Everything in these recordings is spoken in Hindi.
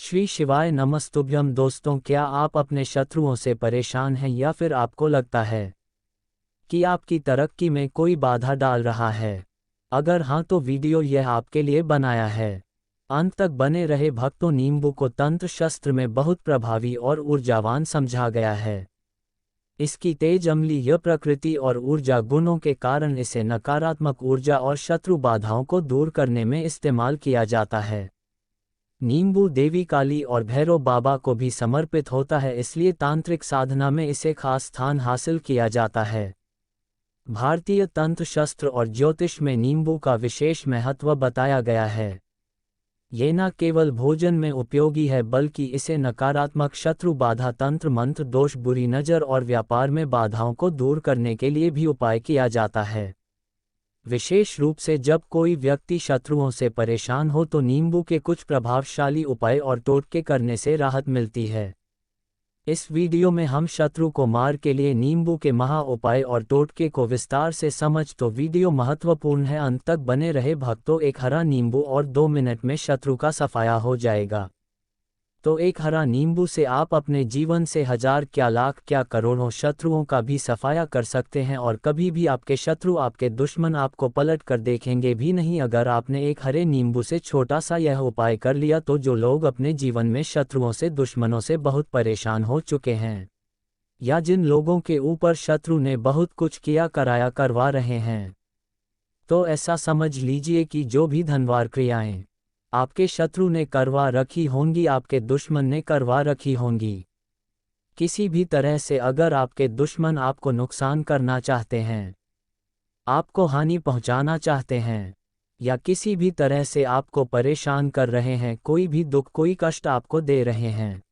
श्री शिवाय नमस्तुभ्यम। दोस्तों, क्या आप अपने शत्रुओं से परेशान हैं या फिर आपको लगता है कि आपकी तरक्की में कोई बाधा डाल रहा है? अगर हाँ तो वीडियो यह आपके लिए बनाया है। अंत तक बने रहे। भक्तों, नींबू को तंत्र शास्त्र में बहुत प्रभावी और ऊर्जावान समझा गया है। इसकी तेज अम्लीय प्रकृति और ऊर्जा गुणों के कारण इसे नकारात्मक ऊर्जा और शत्रु बाधाओं को दूर करने में इस्तेमाल किया जाता है। नींबू देवी काली और भैरव बाबा को भी समर्पित होता है, इसलिए तांत्रिक साधना में इसे खास स्थान हासिल किया जाता है। भारतीय तंत्र शास्त्र और ज्योतिष में नींबू का विशेष महत्व बताया गया है। ये न केवल भोजन में उपयोगी है बल्कि इसे नकारात्मक शत्रु बाधा, तंत्र मंत्र, दोष, बुरी नज़र और व्यापार में बाधाओं को दूर करने के लिए भी उपाय किया जाता है। विशेष रूप से जब कोई व्यक्ति शत्रुओं से परेशान हो तो नींबू के कुछ प्रभावशाली उपाय और टोटके करने से राहत मिलती है। इस वीडियो में हम शत्रु को मार के लिए नींबू के महा उपाय और टोटके को विस्तार से समझ। तो वीडियो महत्वपूर्ण है, अंत तक बने रहे भक्तों। एक हरा नींबू और 2 मिनट में शत्रु का सफाया हो जाएगा। तो एक हरा नींबू से आप अपने जीवन से हजार, क्या लाख, क्या करोड़ों शत्रुओं का भी सफाया कर सकते हैं और कभी भी आपके शत्रु, आपके दुश्मन आपको पलट कर देखेंगे भी नहीं। अगर आपने एक हरे नींबू से छोटा सा यह उपाय कर लिया तो जो लोग अपने जीवन में शत्रुओं से, दुश्मनों से बहुत परेशान हो चुके हैं या जिन लोगों के ऊपर शत्रु ने बहुत कुछ किया, कराया, करवा रहे हैं, तो ऐसा समझ लीजिए कि जो भी धनवार क्रियाएं आपके शत्रु ने करवा रखी होंगी, आपके दुश्मन ने करवा रखी होंगी। किसी भी तरह से अगर आपके दुश्मन आपको नुकसान करना चाहते हैं, आपको हानि पहुंचाना चाहते हैं या किसी भी तरह से आपको परेशान कर रहे हैं, कोई भी दुख, कोई कष्ट आपको दे रहे हैं,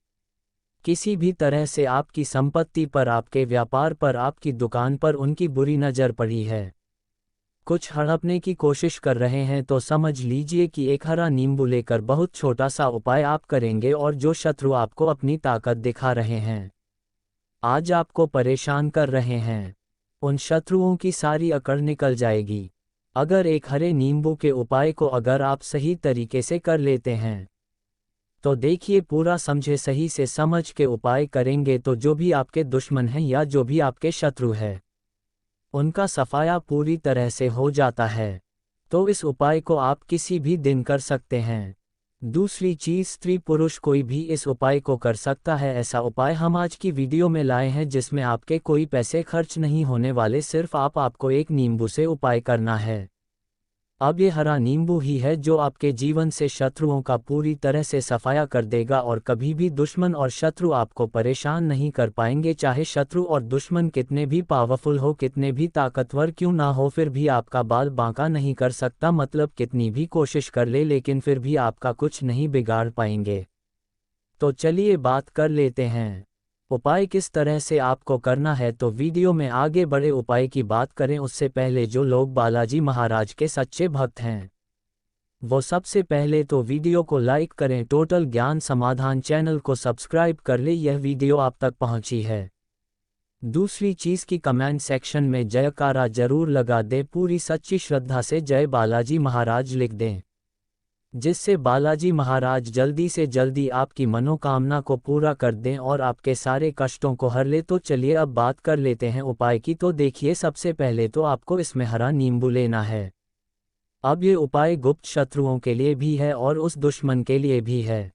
किसी भी तरह से आपकी संपत्ति पर, आपके व्यापार पर, आपकी दुकान पर उनकी बुरी नज़र पड़ी है, कुछ हड़पने की कोशिश कर रहे हैं, तो समझ लीजिए कि एक हरा नींबू लेकर बहुत छोटा सा उपाय आप करेंगे और जो शत्रु आपको अपनी ताकत दिखा रहे हैं, आज आपको परेशान कर रहे हैं, उन शत्रुओं की सारी अकड़ निकल जाएगी। अगर एक हरे नींबू के उपाय को अगर आप सही तरीके से कर लेते हैं तो देखिए, पूरा समझे, सही से समझ के उपाय करेंगे तो जो भी आपके दुश्मन हैं या जो भी आपके शत्रु है उनका सफाया पूरी तरह से हो जाता है। तो इस उपाय को आप किसी भी दिन कर सकते हैं। दूसरी चीज़, स्त्री पुरुष कोई भी इस उपाय को कर सकता है। ऐसा उपाय हम आज की वीडियो में लाए हैं जिसमें आपके कोई पैसे खर्च नहीं होने वाले, सिर्फ आपको एक नींबू से उपाय करना है। अब ये हरा नींबू ही है जो आपके जीवन से शत्रुओं का पूरी तरह से सफाया कर देगा और कभी भी दुश्मन और शत्रु आपको परेशान नहीं कर पाएंगे। चाहे शत्रु और दुश्मन कितने भी पावरफुल हो, कितने भी ताकतवर क्यों ना हो, फिर भी आपका बाल बांका नहीं कर सकता। मतलब कितनी भी कोशिश कर ले लेकिन फिर भी आपका कुछ नहीं बिगाड़ पाएंगे। तो चलिए बात कर लेते हैं उपाय किस तरह से आपको करना है। तो वीडियो में आगे बढ़े उपाय की बात करें उससे पहले जो लोग बालाजी महाराज के सच्चे भक्त हैं वो सबसे पहले तो वीडियो को लाइक करें, टोटल ज्ञान समाधान चैनल को सब्सक्राइब कर ले, यह वीडियो आप तक पहुंची है। दूसरी चीज़ की कमेंट सेक्शन में जयकारा जरूर लगा दें, पूरी सच्ची श्रद्धा से जय बालाजी महाराज लिख दें, जिससे बालाजी महाराज जल्दी से जल्दी आपकी मनोकामना को पूरा कर दें और आपके सारे कष्टों को हर ले। तो चलिए अब बात कर लेते हैं उपाय की। तो देखिए, सबसे पहले तो आपको इसमें हरा नींबू लेना है। अब ये उपाय गुप्त शत्रुओं के लिए भी है और उस दुश्मन के लिए भी है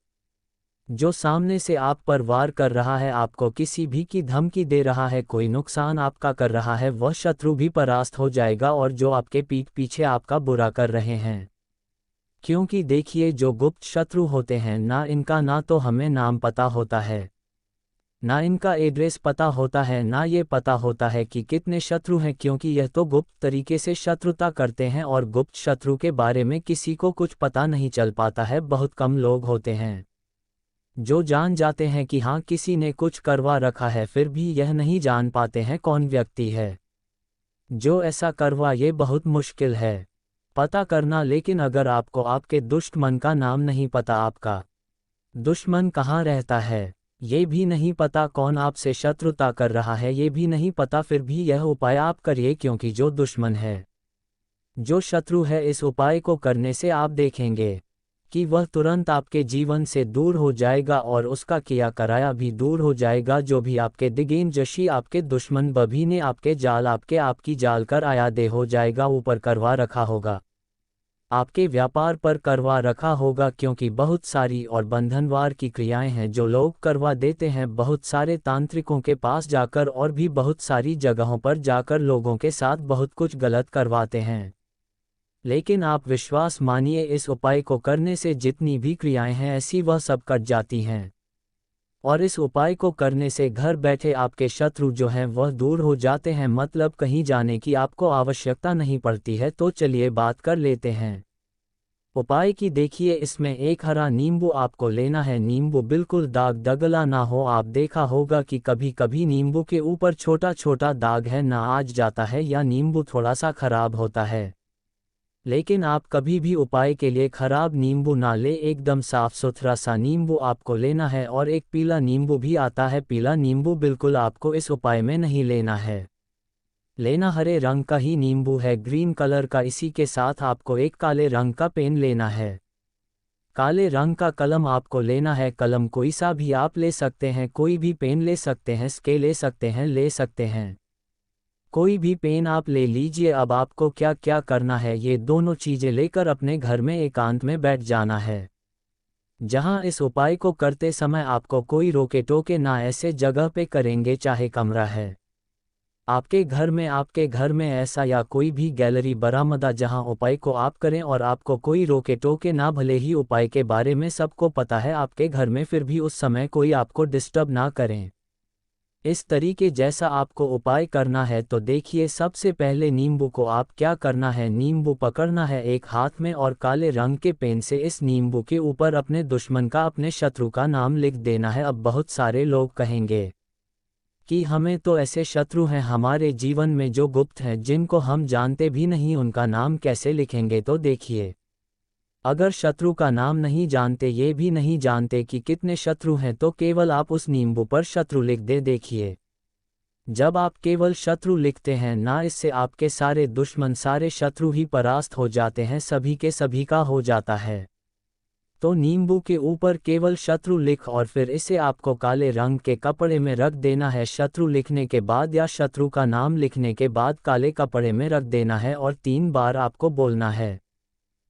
जो सामने से आप पर वार कर रहा है, आपको किसी भी की धमकी दे रहा है, कोई नुकसान आपका कर रहा है, वह शत्रु भी परास्त हो जाएगा। और जो आपके पीठ पीछे आपका बुरा कर रहे हैं, क्योंकि देखिए जो गुप्त शत्रु होते हैं ना तो हमें नाम पता होता है, ना इनका एड्रेस पता होता है, ना ये पता होता है कि कितने शत्रु हैं, क्योंकि यह तो गुप्त तरीके से शत्रुता करते हैं और गुप्त शत्रु के बारे में किसी को कुछ पता नहीं चल पाता है। बहुत कम लोग होते हैं जो जान जाते हैं कि हाँ किसी ने कुछ करवा रखा है, फिर भी यह नहीं जान पाते हैं कौन व्यक्ति है जो ऐसा करवा। ये बहुत मुश्किल है पता करना। लेकिन अगर आपको आपके दुश्मन का नाम नहीं पता, आपका दुश्मन कहाँ रहता है ये भी नहीं पता, कौन आपसे शत्रुता कर रहा है ये भी नहीं पता, फिर भी यह उपाय आप करिए, क्योंकि जो दुश्मन है, जो शत्रु है, इस उपाय को करने से आप देखेंगे कि वह तुरंत आपके जीवन से दूर हो जाएगा और उसका किया कराया भी दूर हो जाएगा। जो भी आपके दिगेन जशी आपके दुश्मन बभी ने आपके जाल आपकी जाल कर आया दे हो जाएगा, ऊपर करवा रखा होगा, आपके व्यापार पर करवा रखा होगा। क्योंकि बहुत सारी और बंधनवार की क्रियाएं हैं जो लोग करवा देते हैं, बहुत सारे तांत्रिकों के पास जाकर और भी बहुत सारी जगहों पर जाकर लोगों के साथ बहुत कुछ गलत करवाते हैं। लेकिन आप विश्वास मानिए, इस उपाय को करने से जितनी भी क्रियाएं हैं ऐसी वह सब कट जाती हैं। और इस उपाय को करने से घर बैठे आपके शत्रु जो हैं वह दूर हो जाते हैं, मतलब कहीं जाने की आपको आवश्यकता नहीं पड़ती है। तो चलिए बात कर लेते हैं उपाय की। देखिए, इसमें एक हरा नींबू आपको लेना है। नींबू बिल्कुल दाग दगला ना हो। आप देखा होगा कि कभी कभी नींबू के ऊपर छोटा छोटा दाग है ना आज जाता है या नींबू थोड़ा सा खराब होता है। लेकिन आप कभी भी उपाय के लिए खराब नींबू ना ले, एकदम साफ सुथरा सा नींबू आपको लेना है। और एक पीला नींबू भी आता है, पीला नींबू बिल्कुल आपको इस उपाय में नहीं लेना है। लेना हरे रंग का ही नींबू है, ग्रीन कलर का। इसी के साथ आपको एक काले रंग का पेन लेना है। काले रंग का कलम आपको लेना है। कलम कोई सा भी आप ले सकते हैं, कोई भी पेन ले सकते हैं, स्केल ले सकते हैं, कोई भी पेन आप ले लीजिए। अब आपको क्या क्या करना है, ये दोनों चीज़ें लेकर अपने घर में एकांत में बैठ जाना है, जहां इस उपाय को करते समय आपको कोई रोके टोके ना। ऐसे जगह पे करेंगे चाहे कमरा है आपके घर में ऐसा या कोई भी गैलरी बरामदा जहां उपाय को आप करें और आपको कोई रोके टोके ना। भले ही उपाय के बारे में सबको पता है आपके घर में, फिर भी उस समय कोई आपको डिस्टर्ब ना करें। इस तरीके जैसा आपको उपाय करना है तो देखिए, सबसे पहले नींबू को आप क्या करना है, नींबू पकड़ना है एक हाथ में और काले रंग के पेन से इस नींबू के ऊपर अपने दुश्मन का, अपने शत्रु का नाम लिख देना है। अब बहुत सारे लोग कहेंगे कि हमें तो ऐसे शत्रु हैं हमारे जीवन में जो गुप्त हैं, जिनको हम जानते भी नहीं, उनका नाम कैसे लिखेंगे। तो देखिए, अगर शत्रु का नाम नहीं जानते, ये भी नहीं जानते कि कितने शत्रु हैं, तो केवल आप उस नींबू पर शत्रु लिख दे। देखिए, जब आप केवल शत्रु लिखते हैं ना, इससे आपके सारे दुश्मन, सारे शत्रु ही परास्त हो जाते हैं, सभी के सभी का हो जाता है। तो नींबू के ऊपर केवल शत्रु लिख और फिर इसे आपको काले रंग के कपड़े में रख देना है। शत्रु लिखने के बाद या शत्रु का नाम लिखने के बाद काले कपड़े में रख देना है और 3 बार आपको बोलना है,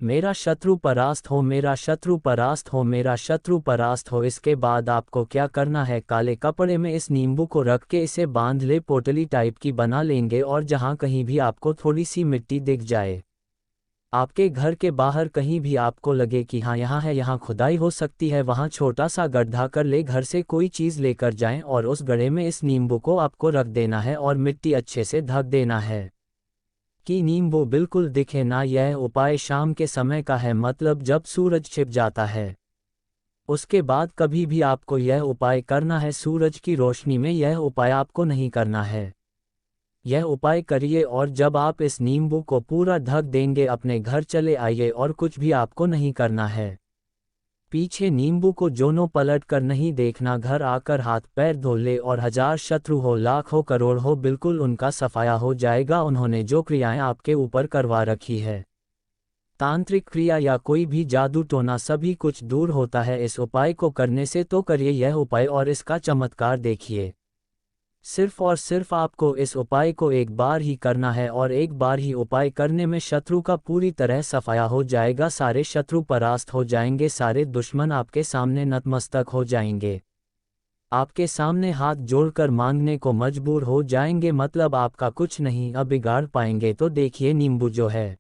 मेरा शत्रु परास्त हो, मेरा शत्रु परास्त हो, मेरा शत्रु परास्त हो। इसके बाद आपको क्या करना है, काले कपड़े में इस नींबू को रख के इसे बांध ले, पोटली टाइप की बना लेंगे। और जहां कहीं भी आपको थोड़ी सी मिट्टी दिख जाए, आपके घर के बाहर कहीं भी आपको लगे कि हाँ यहाँ है, यहाँ खुदाई हो सकती है, वहाँ छोटा सा गड्ढा कर ले, घर से कोई चीज़ लेकर जाएं और उस गड्ढे में इस नींबू को आपको रख देना है और मिट्टी अच्छे से ढक देना है कि नींबू बिल्कुल दिखे ना। यह उपाय शाम के समय का है, मतलब जब सूरज छिप जाता है। उसके बाद कभी भी आपको यह उपाय करना है, सूरज की रोशनी में यह उपाय आपको नहीं करना है। यह उपाय करिए और जब आप इस नींबू को पूरा ढक देंगे, अपने घर चले आइए और कुछ भी आपको नहीं करना है। पीछे नींबू को जोनों पलट कर नहीं देखना, घर आकर हाथ पैर धो ले और 1000 शत्रु हो, लाख हो, करोड़ हो, बिल्कुल उनका सफाया हो जाएगा। उन्होंने जो क्रियाएं आपके ऊपर करवा रखी है, तांत्रिक क्रिया या कोई भी जादू टोना, सभी कुछ दूर होता है इस उपाय को करने से। तो करिए यह उपाय और इसका चमत्कार देखिए। सिर्फ और सिर्फ आपको इस उपाय को एक बार ही करना है और एक बार ही उपाय करने में शत्रु का पूरी तरह सफाया हो जाएगा, सारे शत्रु परास्त हो जाएंगे, सारे दुश्मन आपके सामने नतमस्तक हो जाएंगे, आपके सामने हाथ जोड़कर मांगने को मजबूर हो जाएंगे, मतलब आपका कुछ नहीं अब बिगाड़ पाएंगे। तो देखिए, नींबू जो है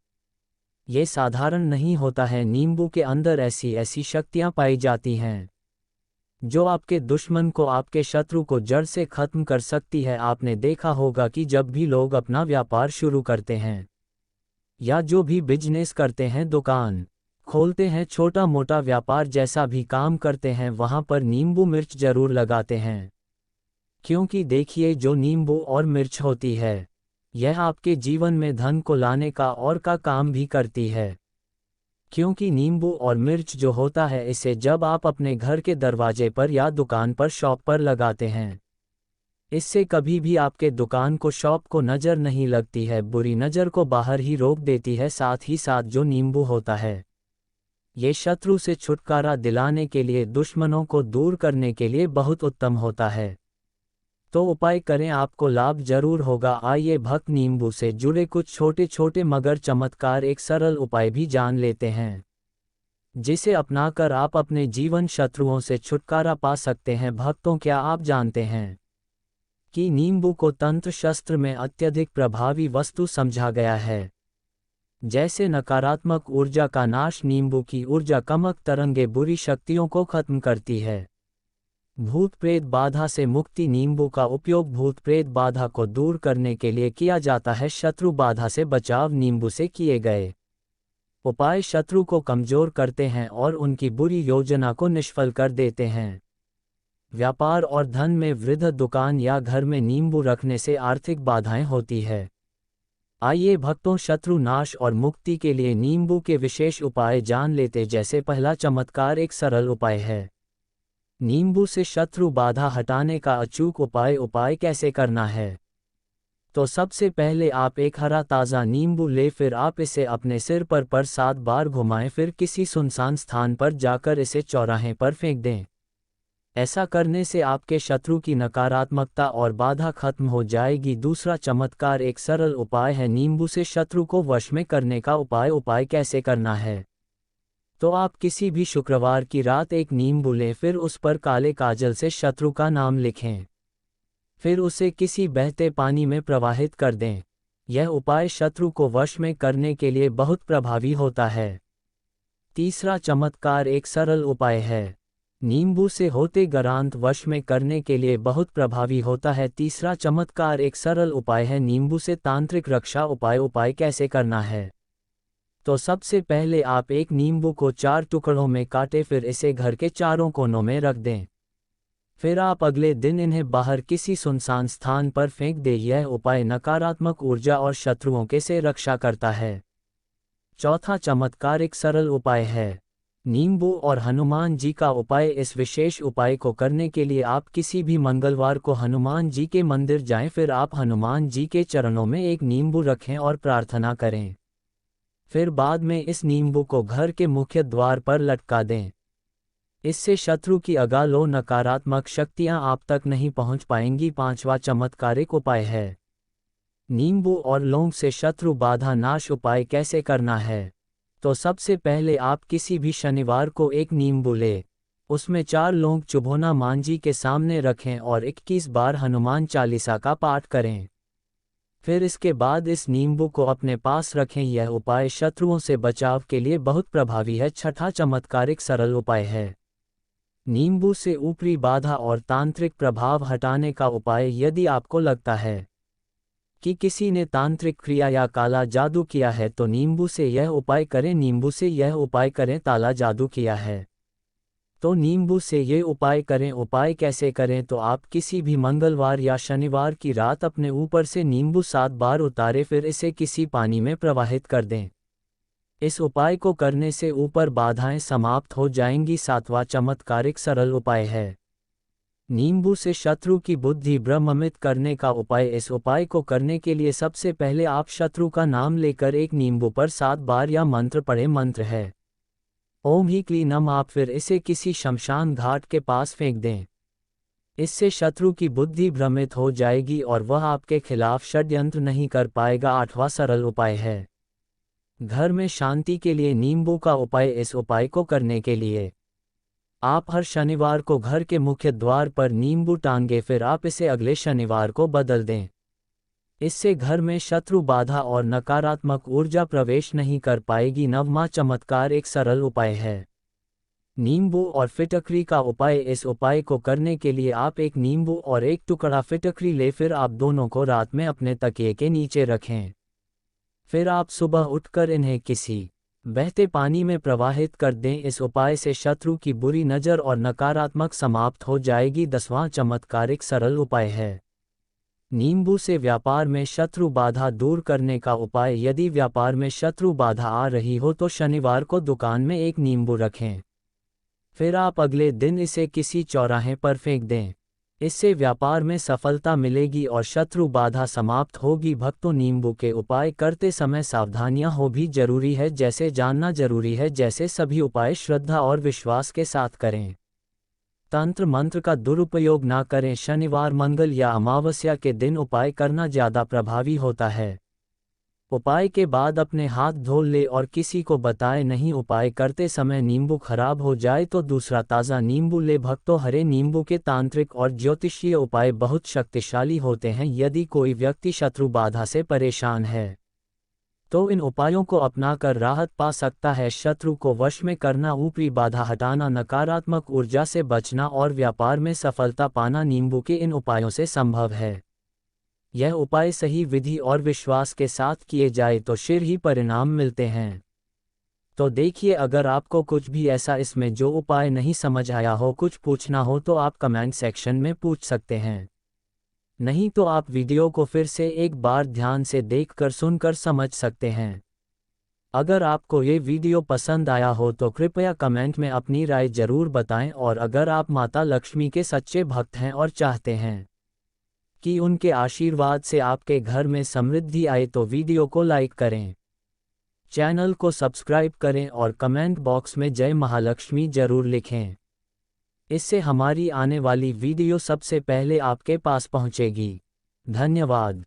ये साधारण नहीं होता है, नींबू के अंदर ऐसी ऐसी शक्तियां पाई जाती हैं जो आपके दुश्मन को, आपके शत्रु को जड़ से खत्म कर सकती है। आपने देखा होगा कि जब भी लोग अपना व्यापार शुरू करते हैं या जो भी बिजनेस करते हैं, दुकान खोलते हैं, छोटा मोटा व्यापार जैसा भी काम करते हैं, वहां पर नींबू मिर्च जरूर लगाते हैं। क्योंकि देखिए, जो नींबू और मिर्च होती है, यह आपके जीवन में धन को लाने का और का काम भी करती है। क्योंकि नींबू और मिर्च जो होता है, इसे जब आप अपने घर के दरवाजे पर या दुकान पर, शॉप पर लगाते हैं, इससे कभी भी आपके दुकान को, शॉप को नज़र नहीं लगती है, बुरी नज़र को बाहर ही रोक देती है। साथ ही साथ जो नींबू होता है, ये शत्रु से छुटकारा दिलाने के लिए, दुश्मनों को दूर करने के लिए बहुत उत्तम होता है। तो उपाय करें, आपको लाभ जरूर होगा। आइए भक्त नींबू से जुड़े कुछ छोटे छोटे मगर चमत्कार, एक सरल उपाय भी जान लेते हैं, जिसे अपनाकर आप अपने जीवन शत्रुओं से छुटकारा पा सकते हैं। भक्तों, क्या आप जानते हैं कि नींबू को तंत्र शास्त्र में अत्यधिक प्रभावी वस्तु समझा गया है? जैसे नकारात्मक ऊर्जा का नाश, नींबू की ऊर्जा कमक तरंगे बुरी शक्तियों को खत्म करती है। भूत प्रेत बाधा से मुक्ति, नींबू का उपयोग भूत प्रेत बाधा को दूर करने के लिए किया जाता है। शत्रु बाधा से बचाव, नींबू से किए गए उपाय शत्रु को कमजोर करते हैं और उनकी बुरी योजना को निष्फल कर देते हैं। व्यापार और धन में वृद्धि, दुकान या घर में नींबू रखने से आर्थिक बाधाएं होती है। आइए भक्तों, शत्रु नाश और मुक्ति के लिए नींबू के विशेष उपाय जान लेते। जैसे पहला चमत्कार, एक सरल उपाय है नींबू से शत्रु बाधा हटाने का अचूक उपाय। उपाय कैसे करना है? तो सबसे पहले आप एक हरा ताज़ा नींबू ले, फिर आप इसे अपने सिर पर 7 बार घुमाएं, फिर किसी सुनसान स्थान पर जाकर इसे चौराहे पर फेंक दें। ऐसा करने से आपके शत्रु की नकारात्मकता और बाधा खत्म हो जाएगी। दूसरा चमत्कार, एक सरल उपाय है नींबू से शत्रु को वश में करने का उपाय। उपाय कैसे करना है? तो आप किसी भी शुक्रवार की रात एक नींबू लें, फिर उस पर काले काजल से शत्रु का नाम लिखें, फिर उसे किसी बहते पानी में प्रवाहित कर दें। यह उपाय शत्रु को वश में करने के लिए बहुत प्रभावी होता है। तीसरा चमत्कार, एक सरल उपाय है नींबू से होते गरांत वश में करने के लिए बहुत प्रभावी होता है। तीसरा चमत्कार, एक सरल उपाय है नींबू से तांत्रिक रक्षा उपाय। उपाय कैसे करना है? तो सबसे पहले आप एक नींबू को 4 टुकड़ों में काटें, फिर इसे घर के चारों कोनों में रख दें। फिर आप अगले दिन इन्हें बाहर किसी सुनसान स्थान पर फेंक दें। यह उपाय नकारात्मक ऊर्जा और शत्रुओं के से रक्षा करता है। चौथा चमत्कार, एक सरल उपाय है नींबू और हनुमान जी का उपाय। इस विशेष उपाय को करने के लिए आप किसी भी मंगलवार को हनुमान जी के मंदिर जाएं, फिर आप हनुमान जी के चरणों में एक नींबू रखें और प्रार्थना करें। फिर बाद में इस नींबू को घर के मुख्य द्वार पर लटका दें। इससे शत्रु की अगालो नकारात्मक शक्तियां आप तक नहीं पहुंच पाएंगी। पांचवा चमत्कारिक उपाय है नींबू और लौंग से शत्रु बाधा नाश। उपाय कैसे करना है? तो सबसे पहले आप किसी भी शनिवार को एक नींबू ले, उसमें 4 लौंग चुभोना मां जी के सामने रखें और 21 बार हनुमान चालीसा का पाठ करें। फिर इसके बाद इस नींबू को अपने पास रखें। यह उपाय शत्रुओं से बचाव के लिए बहुत प्रभावी है। छठा चमत्कारिक सरल उपाय है नींबू से ऊपरी बाधा और तांत्रिक प्रभाव हटाने का उपाय। यदि आपको लगता है कि किसी ने तांत्रिक क्रिया या काला जादू किया है, तो नींबू से यह उपाय करें। नींबू से यह उपाय करें। ताला जादू किया है तो नींबू से ये उपाय करें। उपाय कैसे करें? तो आप किसी भी मंगलवार या शनिवार की रात अपने ऊपर से नींबू 7 बार उतारें, फिर इसे किसी पानी में प्रवाहित कर दें। इस उपाय को करने से ऊपर बाधाएं समाप्त हो जाएंगी। सातवां चमत्कारिक सरल उपाय है नींबू से शत्रु की बुद्धि भ्रमित करने का उपाय। इस उपाय को करने के लिए सबसे पहले आप शत्रु का नाम लेकर एक नींबू पर 7 बार या मंत्र पढ़ें। मंत्र है ओम ही क्ली नम। आप फिर इसे किसी शमशान घाट के पास फेंक दें। इससे शत्रु की बुद्धि भ्रमित हो जाएगी और वह आपके खिलाफ षड्यंत्र नहीं कर पाएगा। आठवां सरल उपाय है घर में शांति के लिए नींबू का उपाय। इस उपाय को करने के लिए आप हर शनिवार को घर के मुख्य द्वार पर नींबू टांगे, फिर आप इसे अगले शनिवार को बदल दें। इससे घर में शत्रु बाधा और नकारात्मक ऊर्जा प्रवेश नहीं कर पाएगी। नववां चमत्कार, एक सरल उपाय है नींबू और फिटकरी का उपाय। इस उपाय को करने के लिए आप एक नींबू और एक टुकड़ा फिटकरी ले, फिर आप दोनों को रात में अपने तकिए के नीचे रखें। फिर आप सुबह उठकर इन्हें किसी बहते पानी में प्रवाहित कर दें। इस उपाय से शत्रु की बुरी नज़र और नकारात्मक समाप्त हो जाएगी। 10वां चमत्कारिक सरल उपाय है नींबू से व्यापार में शत्रु बाधा दूर करने का उपाय। यदि व्यापार में शत्रु बाधा आ रही हो तो शनिवार को दुकान में एक नींबू रखें, फिर आप अगले दिन इसे किसी चौराहे पर फेंक दें। इससे व्यापार में सफलता मिलेगी और शत्रु बाधा समाप्त होगी। भक्तों, नींबू के उपाय करते समय सावधानियां हो भी जरूरी है, जैसे जानना जरूरी है जैसे सभी उपाय श्रद्धा और विश्वास के साथ करें। तंत्र मंत्र का दुरुपयोग ना करें। शनिवार, मंगल या अमावस्या के दिन उपाय करना ज़्यादा प्रभावी होता है। उपाय के बाद अपने हाथ धो ले और किसी को बताएं नहीं। उपाय करते समय नींबू खराब हो जाए तो दूसरा ताज़ा नींबू ले। भक्तों, हरे नींबू के तांत्रिक और ज्योतिषीय उपाय बहुत शक्तिशाली होते हैं। यदि कोई व्यक्ति शत्रु बाधा से परेशान है तो इन उपायों को अपनाकर राहत पा सकता है। शत्रु को वश में करना, ऊपरी बाधा हटाना, नकारात्मक ऊर्जा से बचना और व्यापार में सफलता पाना नींबू के इन उपायों से संभव है। यह उपाय सही विधि और विश्वास के साथ किए जाए तो शीघ्र ही परिणाम मिलते हैं। तो देखिए, अगर आपको कुछ भी ऐसा इसमें जो उपाय नहीं समझ आया हो, कुछ पूछना हो तो आप कमेंट सेक्शन में पूछ सकते हैं। नहीं तो आप वीडियो को फिर से एक बार ध्यान से देखकर सुनकर समझ सकते हैं। अगर आपको ये वीडियो पसंद आया हो तो कृपया कमेंट में अपनी राय जरूर बताएं, और अगर आप माता लक्ष्मी के सच्चे भक्त हैं और चाहते हैं कि उनके आशीर्वाद से आपके घर में समृद्धि आए तो वीडियो को लाइक करें, चैनल को सब्सक्राइब करें और कमेंट बॉक्स में जय महालक्ष्मी जरूर लिखें। इससे हमारी आने वाली वीडियो सबसे पहले आपके पास पहुंचेगी। धन्यवाद।